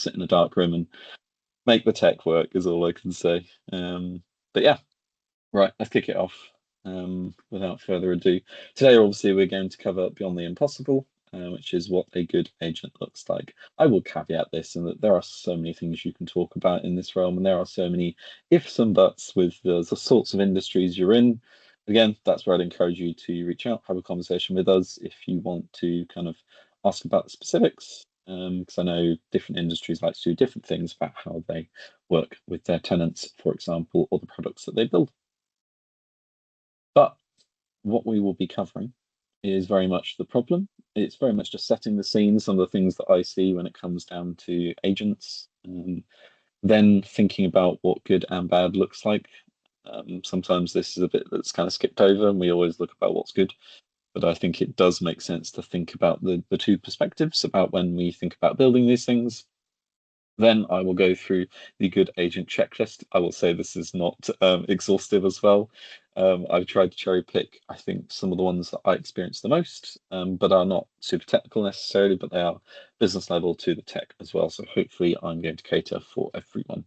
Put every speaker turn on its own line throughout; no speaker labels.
sit in a dark room and make the tech work is all I can say. But yeah, right, let's kick it off. Without further ado, today obviously we're going to cover Beyond the Impossible, which is what a good agent looks like. I will caveat this in that there are so many things you can talk about in this realm, and there are so many ifs and buts with the sorts of industries you're in. Again, that's where I'd encourage you to reach out, have a conversation with us if you want to kind of ask about the specifics, because I know different industries like to do different things about how they work with their tenants, for example, or the products that they build. But what we will be covering is very much the problem. It's very much just setting the scene, some of the things that I see when it comes down to agents, then thinking about what good and bad looks like. Sometimes this is a bit that's kind of skipped over, and we always look about what's good. But I think it does make sense to think about the two perspectives about when we think about building these things. Then I will go through the good agent checklist. I will say this is not exhaustive as well. I've tried to cherry pick, I think, some of the ones that I experience the most, but are not super technical necessarily, but they are business level to the tech as well. So hopefully I'm going to cater for everyone.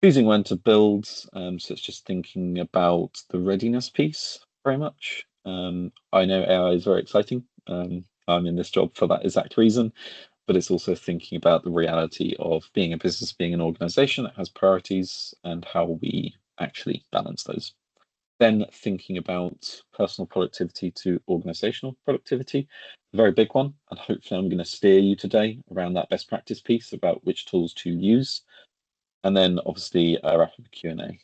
Choosing when to build, so it's just thinking about the readiness piece very much. I know AI is very exciting. I'm in this job for that exact reason, but it's also thinking about the reality of being a business, being an organization that has priorities and how we actually balance those. Then thinking about personal productivity to organizational productivity, a very big one. And hopefully I'm going to steer you today around that best practice piece about which tools to use. And then obviously wrap up the Q&A.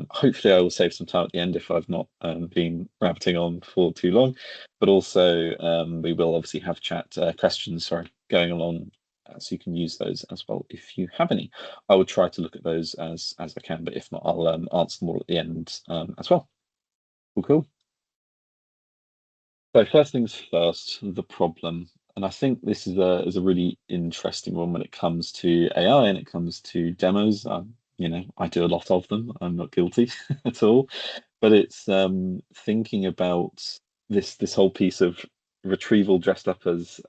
Hopefully I will save some time at the end if I've not been rabbiting on for too long, but also we will obviously have chat questions going along, so you can use those as well if you have any. I will try to look at those as I can, but if not, I'll answer them all at the end as well. Cool. So first things first, the problem. And I think this is a really interesting one when it comes to AI and it comes to demos. I do a lot of them. I'm not guilty at all, but it's thinking about this whole piece of retrieval dressed up as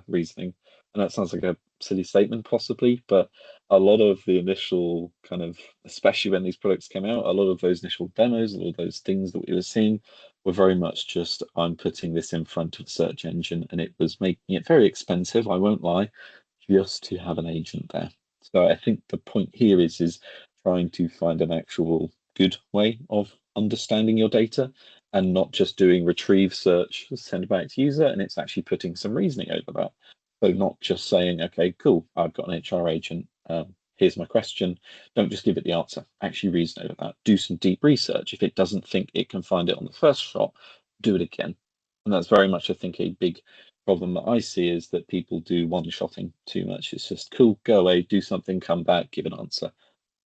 reasoning. And that sounds like a silly statement, possibly, but a lot of the initial kind of, especially when these products came out, a lot of those initial demos, a lot of those things that we were seeing were very much just, I'm putting this in front of a search engine, and it was making it very expensive, I won't lie, just to have an agent there. So I think the point here is trying to find an actual good way of understanding your data and not just doing retrieve search, send back to user, and it's actually putting some reasoning over that. So not just saying, okay, cool, I've got an HR agent. Here's my question. Don't just give it the answer. Actually reason over that. Do some deep research. If it doesn't think it can find it on the first shot, do it again. And that's very much, I think, a big problem that I see is that people do one-shotting too much. It's just cool, go away, do something, come back, give an answer.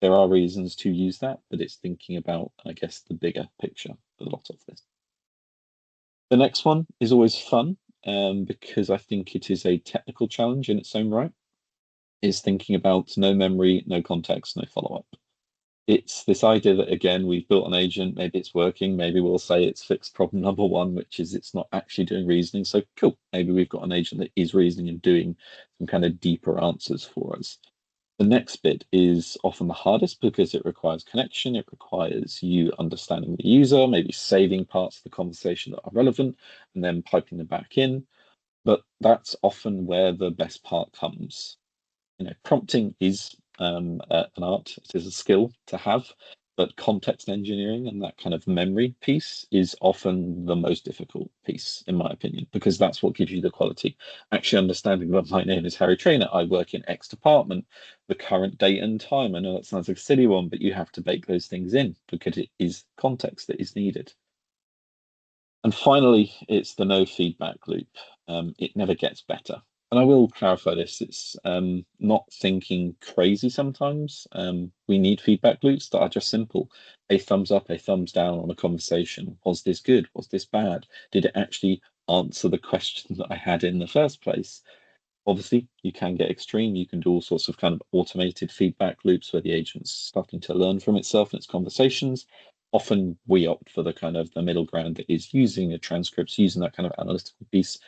There are reasons to use that, but it's thinking about, I guess, the bigger picture for a lot of this. The next one is always fun because I think it is a technical challenge in its own right, is thinking about no memory, no context, no follow-up. It's this idea that, again, we've built an agent, maybe it's working, maybe we'll say it's fixed problem number one, which is it's not actually doing reasoning. So cool, maybe we've got an agent that is reasoning and doing some kind of deeper answers for us. The next bit is often the hardest because it requires connection. It requires you understanding the user, maybe saving parts of the conversation that are relevant and then piping them back in. But that's often where the best part comes. Prompting is an art. It is a skill to have, but context engineering and that kind of memory piece is often the most difficult piece, in my opinion, because that's what gives you the quality. Actually understanding that my name is Harry Traynor, I work in X department, the current date and time. I know that sounds like a silly one, but you have to bake those things in because it is context that is needed. And finally, it's the no feedback loop. It never gets better. And I will clarify this, it's not thinking crazy sometimes. We need feedback loops that are just simple. A thumbs up, a thumbs down on a conversation. Was this good? Was this bad? Did it actually answer the question that I had in the first place? Obviously, you can get extreme. You can do all sorts of kind of automated feedback loops where the agent's starting to learn from itself and its conversations. Often we opt for the kind of the middle ground that is using the transcripts, using that kind of analytical piece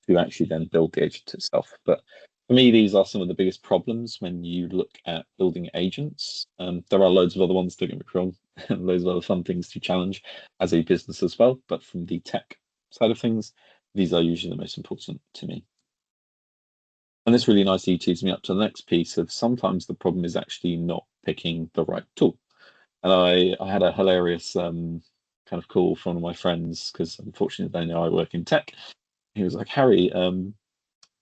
to actually then build the agent itself. But For me, these are some of the biggest problems when you look at building agents. There are loads of other ones, don't get me wrong, and loads of other fun things to challenge as a business as well. But from the tech side of things, these are usually the most important to me. And this really nicely tees me up to the next piece of sometimes the problem is actually not picking the right tool. And I had a hilarious kind of call from one of my friends because unfortunately they know I work in tech. He was like, Harry,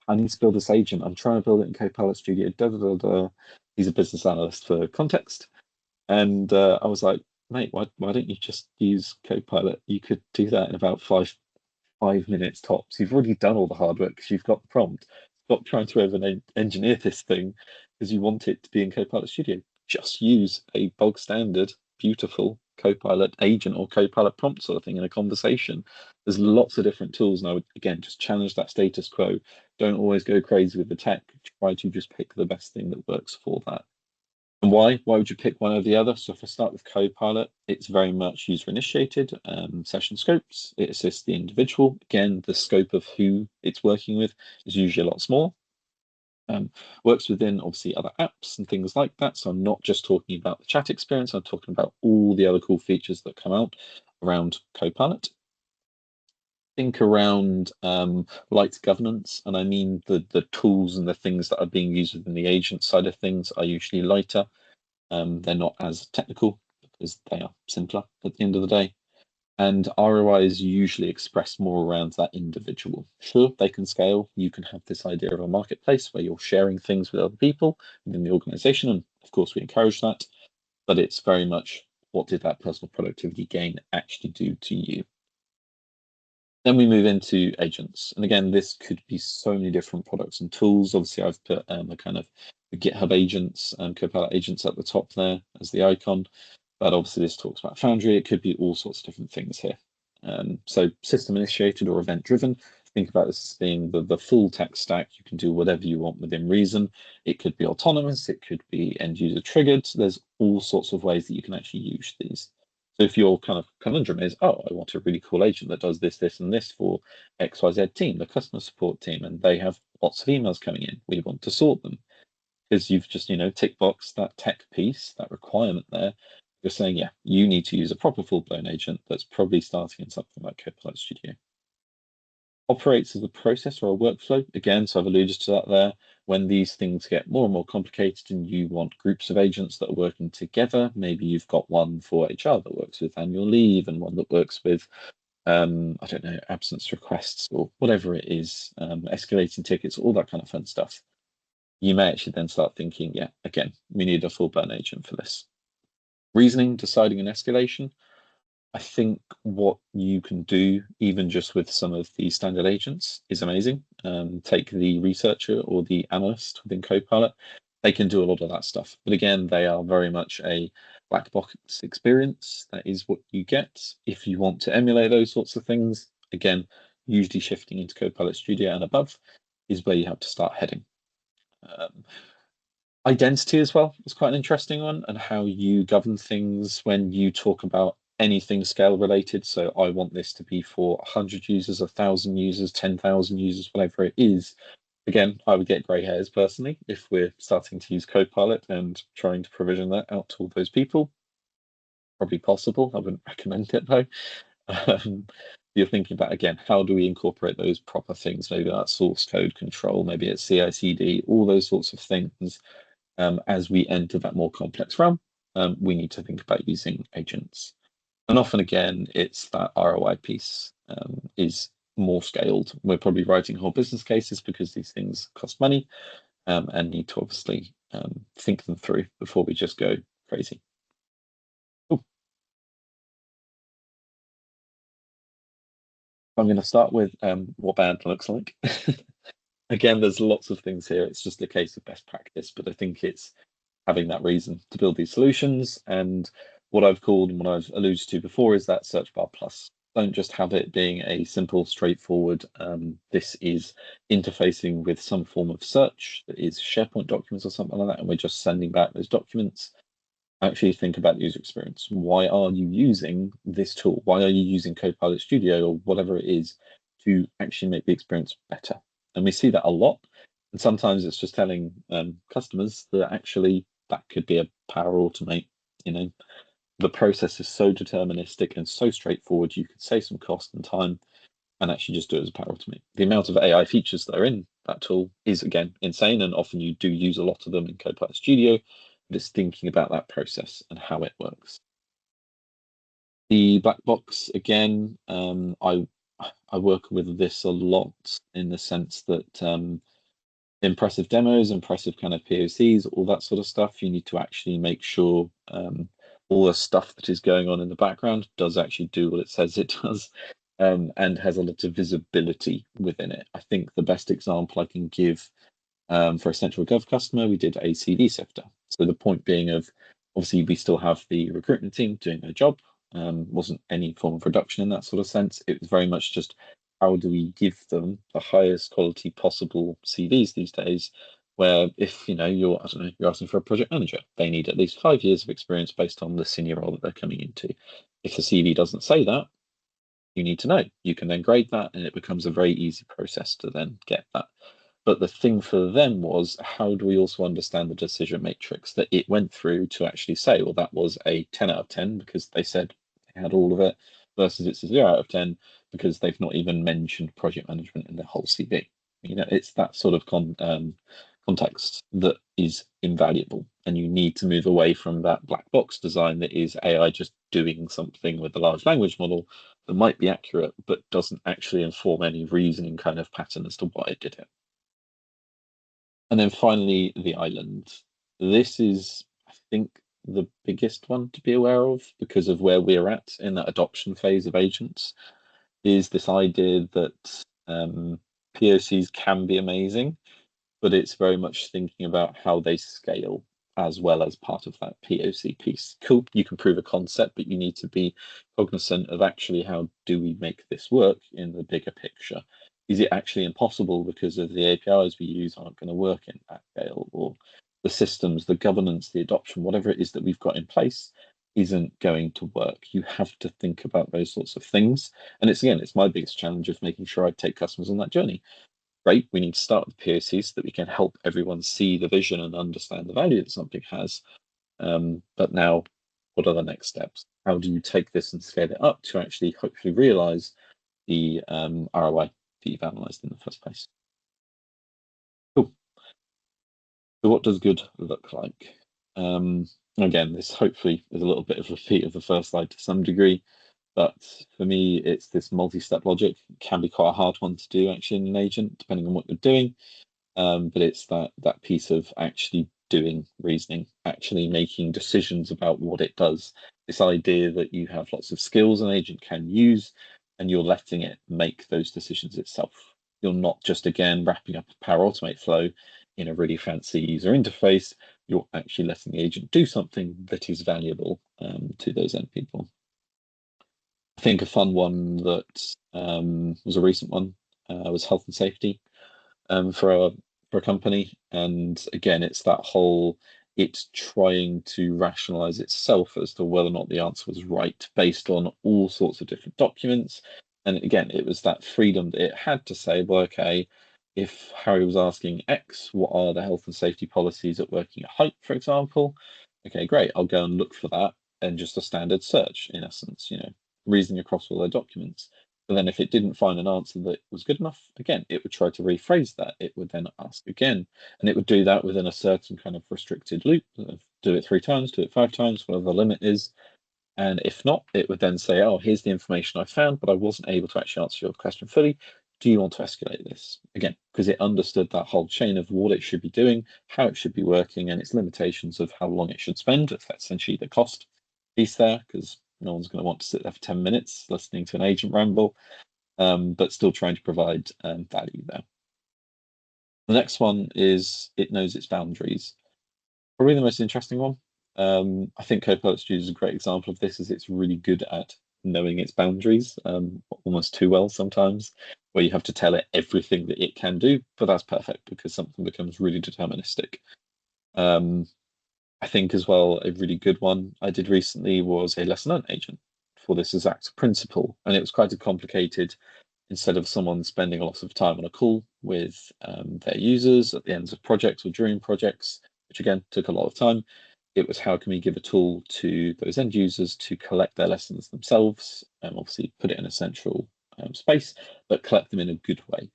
I need to build this agent. I'm trying to build it in Copilot Studio. Da, da, da, da. He's a business analyst for context. And I was like, mate, why don't you just use Copilot? You could do that in about 5 minutes tops. You've already done all the hard work because you've got the prompt. Stop trying to over engineer this thing because you want it to be in Copilot Studio. Just use a bog standard, beautiful Copilot agent or Copilot prompt sort of thing in a conversation. There's lots of different tools, and I would again just challenge that status quo. Don't always go crazy with the tech. Try to just pick the best thing that works for that. And why? Why would you pick one over the other? So if I start with Copilot, it's very much user initiated, session scopes. It assists the individual. Again, the scope of who it's working with is usually a lot smaller. Works within obviously other apps and things like that. So I'm not just talking about the chat experience, I'm talking about all the other cool features that come out around Copilot. Think around light governance, and I mean the tools and the things that are being used within the agent side of things are usually lighter. They're not as technical because they are simpler at the end of the day. And ROI is usually expressed more around that individual. Sure, they can scale. You can have this idea of a marketplace where you're sharing things with other people within the organization. And of course, we encourage that. But it's very much what did that personal productivity gain actually do to you? Then we move into agents. And again, this could be so many different products and tools. Obviously, I've put a kind of the GitHub agents and Copilot agents at the top there as the icon. But obviously, this talks about Foundry. It could be all sorts of different things here. So system initiated or event driven. Think about this as being the full tech stack. You can do whatever you want within reason. It could be autonomous. It could be end user triggered. There's all sorts of ways that you can actually use these. So if your kind of conundrum is, oh, I want a really cool agent that does this, this, and this for XYZ team, the customer support team, and they have lots of emails coming in. We want to sort them because you've just, tick box that tech piece, that requirement there. You're saying, yeah, you need to use a proper full-blown agent that's probably starting in something like Copilot Studio. Operates as a process or a workflow. Again, so I've alluded to that there. When these things get more and more complicated and you want groups of agents that are working together, maybe you've got one for HR that works with annual leave and one that works with, I don't know, absence requests or whatever it is, escalating tickets, all that kind of fun stuff. You may actually then start thinking, yeah, again, we need a full-blown agent for this. Reasoning, deciding an escalation. I think what you can do, even just with some of the standard agents, is amazing. Take the researcher or the analyst within Copilot. They can do a lot of that stuff. But again, they are very much a black box experience. That is what you get. If you want to emulate those sorts of things, again, usually shifting into Copilot Studio and above is where you have to start heading. Identity as well is quite an interesting one, and how you govern things when you talk about anything scale related. So I want this to be for 100 users, 1,000 users, 10,000 users, whatever it is. Again, I would get grey hairs personally if we're starting to use Copilot and trying to provision that out to all those people. Probably possible. I wouldn't recommend it though. You're thinking about, again, how do we incorporate those proper things? Maybe that's source code control, maybe it's CI/CD, all those sorts of things. As we enter that more complex realm, we need to think about using agents. And often, again, it's that ROI piece is more scaled. We're probably writing whole business cases because these things cost money and need to obviously think them through before we just go crazy. Ooh. I'm going to start with what bad looks like. Again, there's lots of things here. It's just a case of best practice, but I think it's having that reason to build these solutions. And what I've called and what I've alluded to before is that search bar plus. Don't just have it being a simple, straightforward, this is interfacing with some form of search that is SharePoint documents or something like that, and we're just sending back those documents. Actually think about the user experience. Why are you using this tool? Why are you using Copilot Studio or whatever it is to actually make the experience better? And we see that a lot. And sometimes it's just telling customers that actually that could be a power automate. You know, the process is so deterministic and so straightforward, you could save some cost and time and actually just do it as a power automate. The amount of AI features that are in that tool is, again, insane, and often you do use a lot of them in Copilot Studio, but it's thinking about that process and how it works. The black box, again, I work with this a lot in the sense that impressive demos, impressive kind of POCs, all that sort of stuff, you need to actually make sure all the stuff that is going on in the background does actually do what it says it does, and has a lot of visibility within it. I think the best example I can give for a central gov customer, we did a CV sifter. So the point being of, obviously we still have the recruitment team doing their job. Wasn't any form of reduction in that sort of sense. It was very much just how do we give them the highest quality possible CVs these days, where if you're, I don't know, you're asking for a project manager, they need at least 5 years of experience based on the senior role that they're coming into. If the CV doesn't say that, you need to know. You can then grade that and it becomes a very easy process to then get that. But the thing for them was, how do we also understand the decision matrix that it went through to actually say, well, that was a 10 out of 10 because they said they had all of it, versus it's a 0 out of 10 because they've not even mentioned project management in their whole CV. It's that sort of context that is invaluable, and you need to move away from that black box design that is AI just doing something with a large language model that might be accurate but doesn't actually inform any reasoning kind of pattern as to why it did it. And then finally, the island. This is, I think, the biggest one to be aware of because of where we're at in that adoption phase of agents, is this idea that POCs can be amazing, but it's very much thinking about how they scale as well as part of that POC piece. Cool, you can prove a concept, but you need to be cognizant of actually how do we make this work in the bigger picture. Is it actually impossible because of the APIs we use aren't going to work in that scale, or the systems, the governance, the adoption, whatever it is that we've got in place isn't going to work? You have to think about those sorts of things. And it's my biggest challenge of making sure I take customers on that journey. Great, we need to start with POCs so that we can help everyone see the vision and understand the value that something has. But now, what are the next steps? How do you take this and scale it up to actually hopefully realize the ROI that you've analyzed in the first place? Cool. So what does good look like? Again, this hopefully is a little bit of a repeat of the first slide to some degree, but for me, it's this multi-step logic. It can be quite a hard one to do actually in an agent, depending on what you're doing. But it's that piece of actually doing reasoning, actually making decisions about what it does. This idea that you have lots of skills an agent can use, and you're letting it make those decisions itself. You're not just, again, wrapping up a Power Automate flow in a really fancy user interface. You're actually letting the agent do something that is valuable to those end people. I think a fun one that was a recent one was health and safety for a company. And again, it's that whole, it's trying to rationalize itself as to whether or not the answer was right based on all sorts of different documents. And again, it was that freedom that it had to say, well, okay, if Harry was asking X, what are the health and safety policies at working at height, for example? Okay, great, I'll go and look for that, and just a standard search, in essence, reasoning across all their documents. But then if it didn't find an answer that was good enough, again, it would try to rephrase that. It would then ask again, and it would do that within a certain kind of restricted loop. Do it 3 times, do it 5 times, whatever the limit is. And if not, it would then say, oh, here's the information I found, but I wasn't able to actually answer your question fully. Do you want to escalate this? Again, because it understood that whole chain of what it should be doing, how it should be working, and its limitations of how long it should spend. That's essentially the cost piece there, because no one's going to want to sit there for 10 minutes listening to an agent ramble, but still trying to provide value there. The next one is it knows its boundaries. Probably the most interesting one. I think Copilot Studio is a great example of this, as it's really good at knowing its boundaries, almost too well sometimes, where you have to tell it everything that it can do, but that's perfect because something becomes really deterministic. I think as well, a really good one I did recently was a lesson learned agent for this exact principle, and it was quite a complicated instead of someone spending a lot of time on a call with their users at the ends of projects or during projects, which again took a lot of time. It was how can we give a tool to those end users to collect their lessons themselves, and obviously put it in a central space, but collect them in a good way.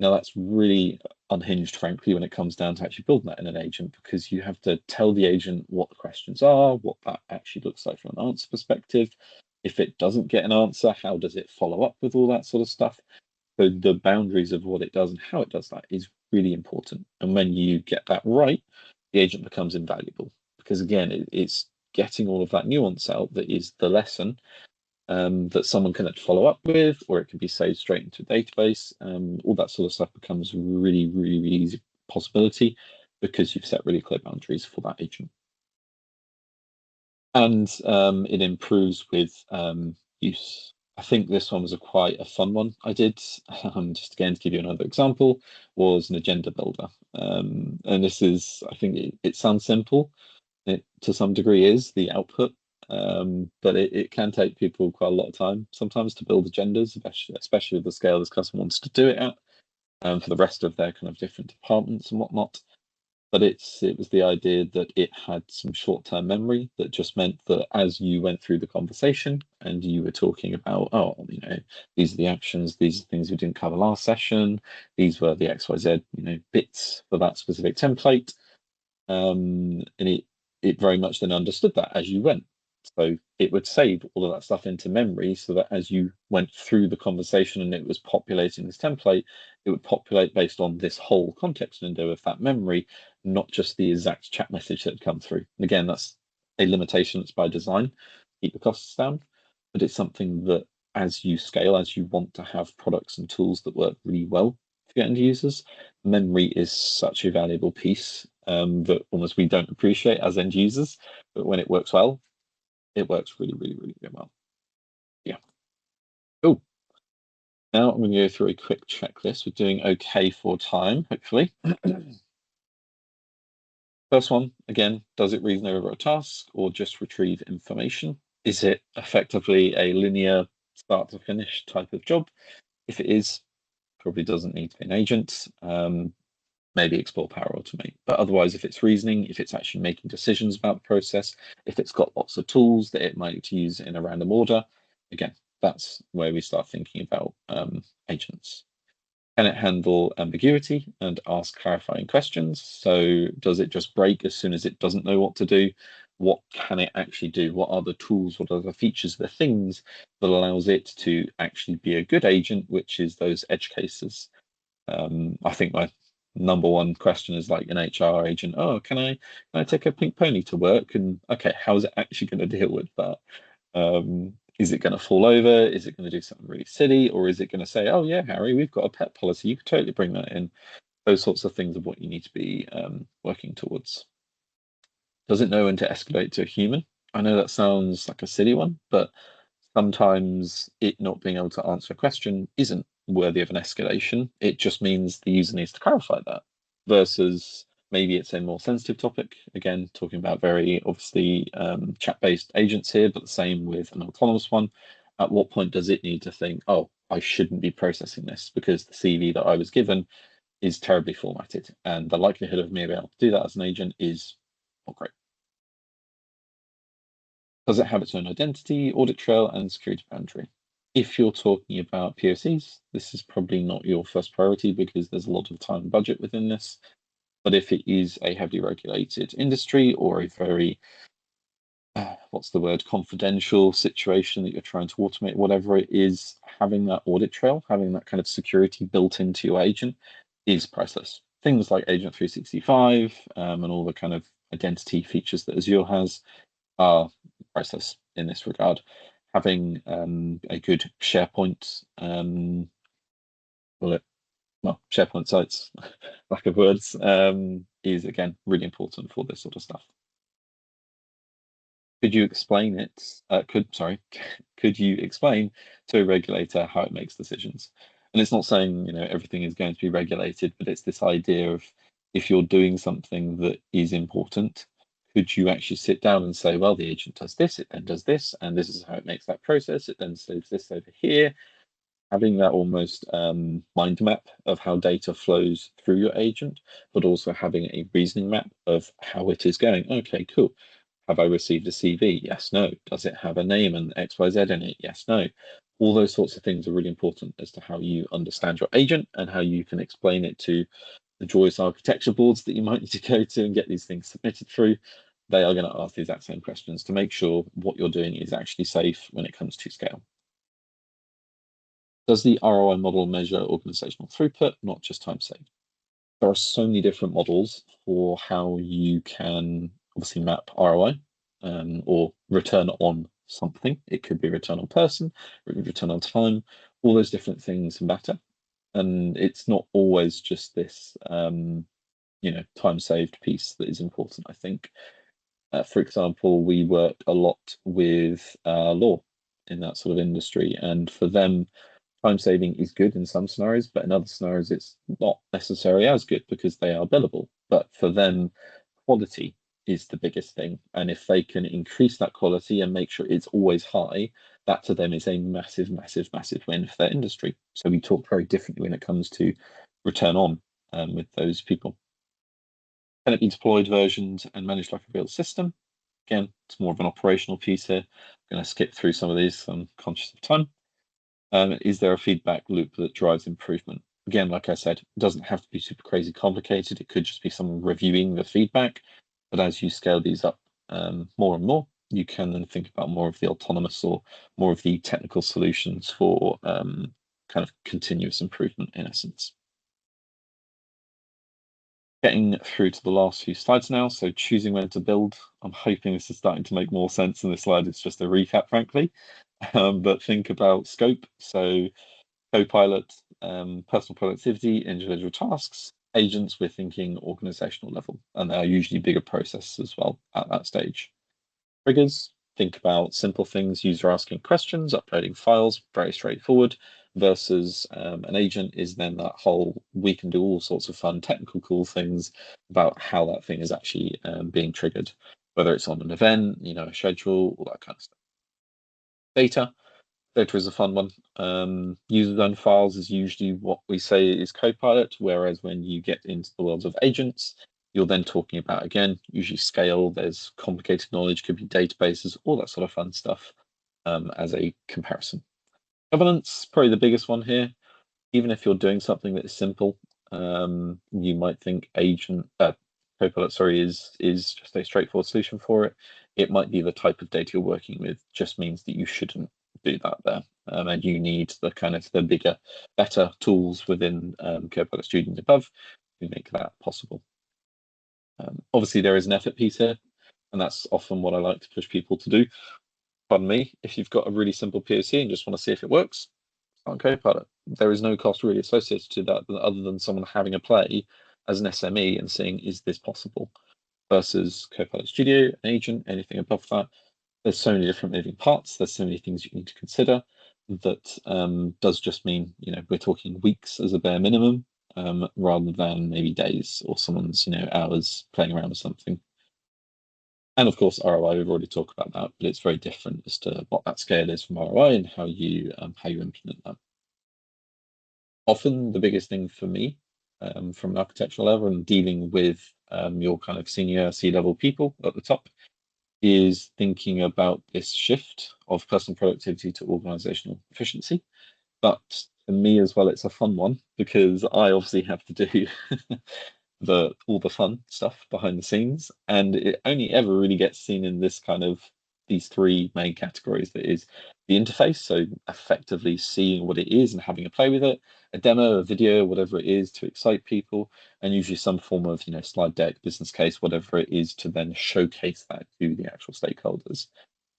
Now that's really unhinged, frankly, when it comes down to actually building that in an agent, because you have to tell the agent what the questions are, what that actually looks like from an answer perspective. If it doesn't get an answer, how does it follow up with all that sort of stuff? So the boundaries of what it does and how it does that is really important. And when you get that right, the agent becomes invaluable, because again, it's getting all of that nuance out that is the lesson, that someone can follow up with, or it can be saved straight into a database. All that sort of stuff becomes really, really, really easy possibility because you've set really clear boundaries for that agent. And it improves with use. I think this one was quite a fun one I did. Just again, to give you another example, was an agenda builder. And this is, I think it sounds simple. It to some degree is the output, but it can take people quite a lot of time sometimes to build agendas, especially with the scale this customer wants to do it at, for the rest of their kind of different departments and whatnot. But it was the idea that it had some short-term memory that just meant that as you went through the conversation and you were talking about, oh, these are the actions, these are things we didn't cover last session, these were the XYZ, bits for that specific template. And it very much then understood that as you went. So it would save all of that stuff into memory so that as you went through the conversation and it was populating this template, it would populate based on this whole context window of that memory, not just the exact chat message that had come through. And again, that's a limitation that's by design, keep the costs down, but it's something that as you scale, as you want to have products and tools that work really well for end users, memory is such a valuable piece that almost we don't appreciate as end users, but when it works well, it works really, really, really, really well. Yeah. Cool. Now I'm going to go through a quick checklist. We're doing okay for time, hopefully. First one, again, does it reason over a task or just retrieve information? Is it effectively a linear start to finish type of job? If it is, probably doesn't need to be an agent. Maybe explore Power Automate. But otherwise, if it's reasoning, if it's actually making decisions about the process, if it's got lots of tools that it might use in a random order, again, that's where we start thinking about agents. Can it handle ambiguity and ask clarifying questions? So does it just break as soon as it doesn't know what to do? What can it actually do? What are the tools? What are the features, the things that allows it to actually be a good agent, which is those edge cases? I think my number one question is like an HR agent. Oh, can I take a pink pony to work? And okay, how is it actually going to deal with that? Is it going to fall over? Is it going to do something really silly? Or is it going to say, oh yeah, Harry, we've got a pet policy. You could totally bring that in. Those sorts of things are what you need to be working towards. Does it know when to escalate to a human? I know that sounds like a silly one, but sometimes it not being able to answer a question isn't worthy of an escalation. It just means the user needs to clarify that versus maybe it's a more sensitive topic. Again, talking about very obviously chat-based agents here, but the same with an autonomous one. At what point does it need to think, oh, I shouldn't be processing this because the CV that I was given is terribly formatted, and the likelihood of me being able to do that as an agent is not great. Does it have its own identity, audit trail, and security boundary? If you're talking about POCs, this is probably not your first priority because there's a lot of time and budget within this. But if it is a heavily regulated industry or a very, what's the word, confidential situation that you're trying to automate, whatever it is, having that audit trail, having that kind of security built into your agent is priceless. Things like Agent 365 and all the kind of identity features that Azure has are priceless in this regard. Having a good SharePoint, SharePoint sites, lack of words, is again really important for this sort of stuff. Could you explain it? Could you explain to a regulator how it makes decisions? And it's not saying everything is going to be regulated, but it's this idea of if you're doing something that is important, could you actually sit down and say, well, the agent does this, it then does this, and this is how it makes that process. It then saves this over here. having that almost mind map of how data flows through your agent, but also having a reasoning map of how it is going. Okay, cool. Have I received a CV? Yes, no. Does it have a name and XYZ in it? Yes, no. All those sorts of things are really important as to how you understand your agent and how you can explain it to the joyous architecture boards that you might need to go to and get these things submitted through. They are going to ask the exact same questions to make sure what you're doing is actually safe when it comes to scale. Does the ROI model measure organizational throughput, not just time saved? There are so many different models for how you can obviously map ROI or return on something. It could be return on person, return on time, all those different things matter. And it's not always just this, time saved piece that is important, I think. For example, we work a lot with law in that sort of industry, and for them, time saving is good in some scenarios, but in other scenarios, it's not necessarily as good because they are billable. But for them, quality is the biggest thing. And if they can increase that quality and make sure it's always high, that to them is a massive, massive, massive win for their industry. So we talk very differently when it comes to return on with those people. Can it be deployed, versioned, and managed like a real system? Again, it's more of an operational piece here. I'm going to skip through some of these. I'm conscious of time. Is there a feedback loop that drives improvement? Again, like I said, it doesn't have to be super crazy complicated. It could just be someone reviewing the feedback. But as you scale these up more and more, you can then think about more of the autonomous or more of the technical solutions for kind of continuous improvement in essence. Getting through to the last few slides now. So choosing when to build. I'm hoping this is starting to make more sense than this slide. It's just a recap, frankly. But think about scope. So Copilot, personal productivity, individual tasks. Agents, we're thinking organizational level, and they are usually bigger processes as well at that stage. Triggers, think about simple things, user asking questions, uploading files, very straightforward, versus an agent is then that whole, we can do all sorts of fun technical cool things about how that thing is actually being triggered, whether it's on an event, a schedule, all that kind of stuff. Data is a fun one. User-owned files is usually what we say is Copilot, whereas when you get into the worlds of agents, you're then talking about, again, usually scale, there's complicated knowledge, could be databases, all that sort of fun stuff as a comparison. Governance, probably the biggest one here. Even if you're doing something that is simple, you might think Copilot, is just a straightforward solution for it. It might be the type of data you're working with, just means that you shouldn't do that there. And you need the bigger, better tools within Copilot Studio and above to make that possible. Obviously, there is an effort piece here, and that's often what I like to push people to do. Pardon me, if you've got a really simple POC and just want to see if it works, on Copilot. There is no cost really associated to that other than someone having a play as an SME and seeing, is this possible? Versus Copilot Studio, an agent, anything above that. There's so many different moving parts. There's so many things you need to consider that does just mean, we're talking weeks as a bare minimum rather than maybe days or someone's, hours playing around with something. And of course, ROI, we've already talked about that, but it's very different as to what that scale is from ROI and how you implement that. Often the biggest thing for me from an architectural level and dealing with your kind of senior C-level people at the top is thinking about this shift of personal productivity to organizational efficiency. But for me as well, it's a fun one because I obviously have to do all the fun stuff behind the scenes, and it only ever really gets seen in this kind of these three main categories. That is the interface, so effectively seeing what it is and having a play with it, a demo, a video, whatever it is to excite people, and usually some form of slide deck, business case, whatever it is to then showcase that to the actual stakeholders.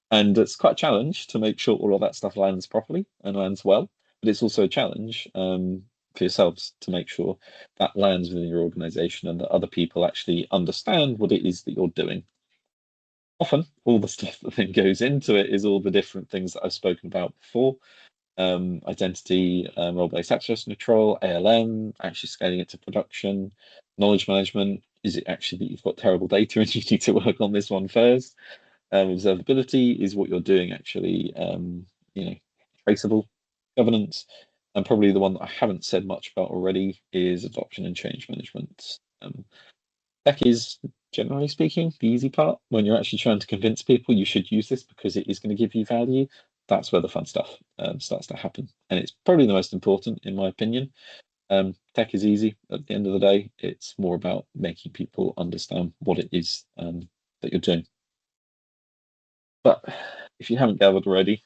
And it's quite a challenge to make sure all of that stuff lands properly and lands well, but it's also a challenge for yourselves to make sure that lands within your organization and that other people actually understand what it is that you're doing. Often, all the stuff that then goes into it is all the different things that I've spoken about before. Identity, role-based access control, ALM, actually scaling it to production, knowledge management. Is it actually that you've got terrible data and you need to work on this one first? Observability is what you're doing actually, traceable. Governance, And probably the one that I haven't said much about already is adoption and change management. Tech is, generally speaking, the easy part. When you're actually trying to convince people you should use this because it is going to give you value, that's where the fun stuff starts to happen. And it's probably the most important, in my opinion. Tech is easy. At the end of the day, it's more about making people understand what it is that you're doing. But if you haven't gathered already,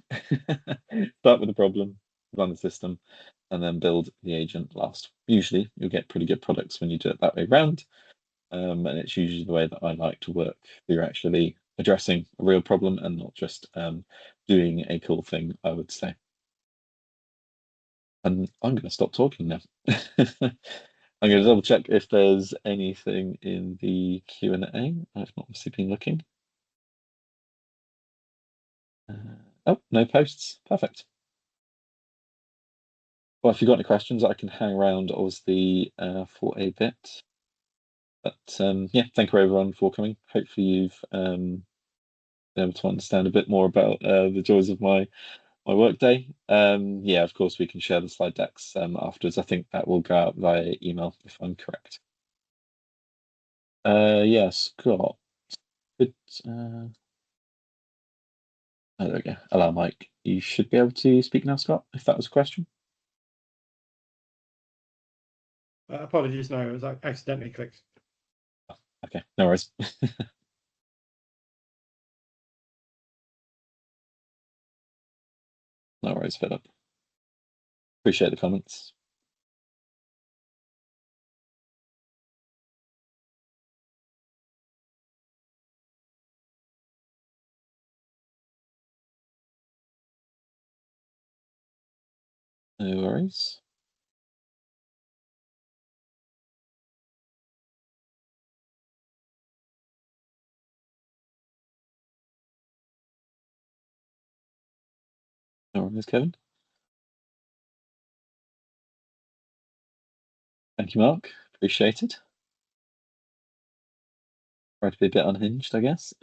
start with the problem, run the system, and then build the agent last. Usually, you'll get pretty good products when you do it that way round. And it's usually the way that I like to work. You're actually addressing a real problem and not just doing a cool thing, I would say. And I'm going to stop talking now. I'm going to double check if there's anything in the Q&A. I've not obviously been looking. Oh, no posts. Perfect. Well, if you've got any questions, I can hang around obviously for a bit. But yeah, thank you everyone for coming. Hopefully you've been able to understand a bit more about the joys of my workday. Yeah, of course we can share the slide decks afterwards. I think that will go out via email if I'm correct. Yeah, Scott. Good. Oh, there we go. Allow Mike. You should be able to speak now, Scott, if that was a question.
Apologies, no, it was accidentally clicked.
Okay, no worries. No worries, Philip. Appreciate the comments. No worries. No worries, Kevin. Thank you, Mark. Appreciate it. Try to be a bit unhinged, I guess.